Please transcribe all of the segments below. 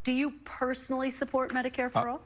Do you personally support Medicare for all?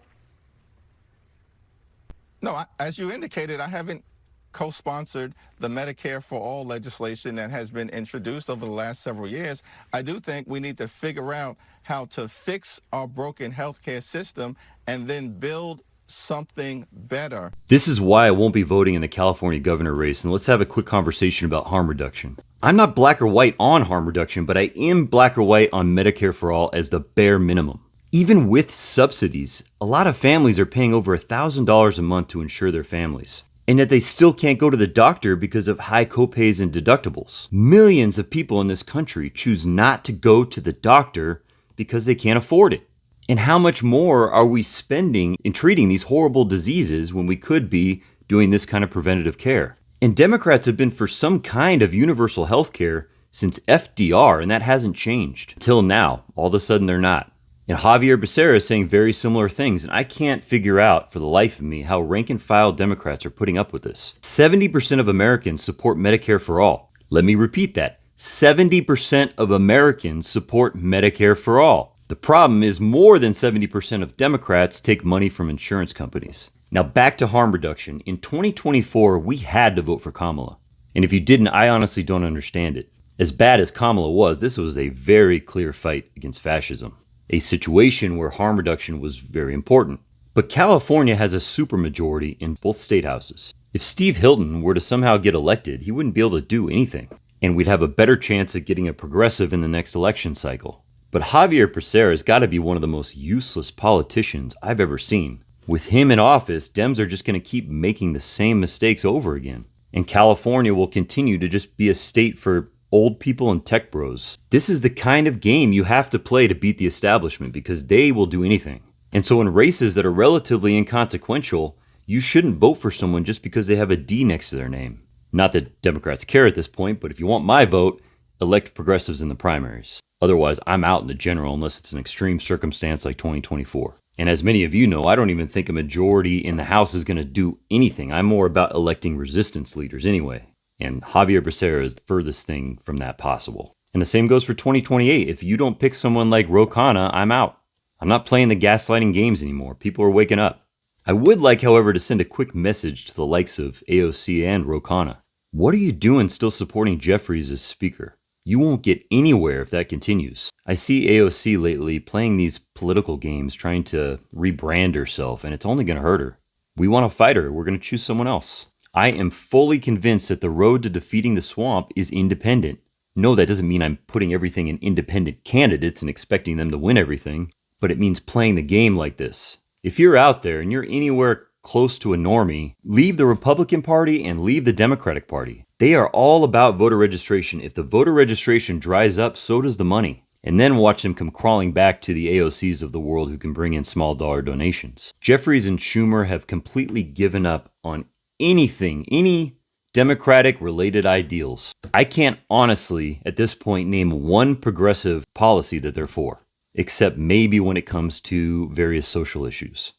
No, as you indicated, I haven't co-sponsored the Medicare for All legislation that has been introduced over the last several years. I do think we need to figure out how to fix our broken healthcare system and then build something better. This is why I won't be voting in the California governor race, and let's have a quick conversation about harm reduction. I'm not black or white on harm reduction, but I am black or white on Medicare for all as the bare minimum. Even with subsidies, a lot of families are paying over $1,000 a month to insure their families. And yet they still can't go to the doctor because of high copays and deductibles. Millions of people in this country choose not to go to the doctor because they can't afford it. And how much more are we spending in treating these horrible diseases when we could be doing this kind of preventative care? And Democrats have been for some kind of universal health care since FDR, and that hasn't changed. Until now, all of a sudden they're not. And Javier Becerra is saying very similar things, and I can't figure out for the life of me how rank-and-file Democrats are putting up with this. 70% of Americans support Medicare for all. Let me repeat that. 70% of Americans support Medicare for all. The problem is more than 70% of Democrats take money from insurance companies. Now back to harm reduction. In 2024, we had to vote for Kamala. And if you didn't, I honestly don't understand it. As bad as Kamala was, this was a very clear fight against fascism. A situation where harm reduction was very important. But California has a supermajority in both state houses. If Steve Hilton were to somehow get elected, he wouldn't be able to do anything. And we'd have a better chance of getting a progressive in the next election cycle. But Javier Becerra has got to be one of the most useless politicians I've ever seen. With him in office, Dems are just going to keep making the same mistakes over again. And California will continue to just be a state for old people and tech bros. This is the kind of game you have to play to beat the establishment because they will do anything. And so in races that are relatively inconsequential, you shouldn't vote for someone just because they have a D next to their name. Not that Democrats care at this point, but if you want my vote, elect progressives in the primaries. Otherwise, I'm out in the general unless it's an extreme circumstance like 2024. And as many of you know, I don't even think a majority in the House is going to do anything. I'm more about electing resistance leaders anyway. And Javier Becerra is the furthest thing from that possible. And the same goes for 2028. If you don't pick someone like Ro Khanna, I'm out. I'm not playing the gaslighting games anymore. People are waking up. I would like, however, to send a quick message to the likes of AOC and Ro Khanna. What are you doing still supporting Jeffries as speaker? You won't get anywhere if that continues. I see AOC lately playing these political games, trying to rebrand herself, and it's only going to hurt her. We want to fight her. We're going to choose someone else. I am fully convinced that the road to defeating the swamp is independent. No, that doesn't mean I'm putting everything in independent candidates and expecting them to win everything, but it means playing the game like this. If you're out there and you're anywhere close to a normie, leave the Republican Party and leave the Democratic Party. They are all about voter registration. If the voter registration dries up, so does the money. And then watch them come crawling back to the AOCs of the world who can bring in small dollar donations. Jeffries and Schumer have completely given up on anything, any Democratic related ideals. I can't honestly, at this point, name one progressive policy that they're for, except maybe when it comes to various social issues.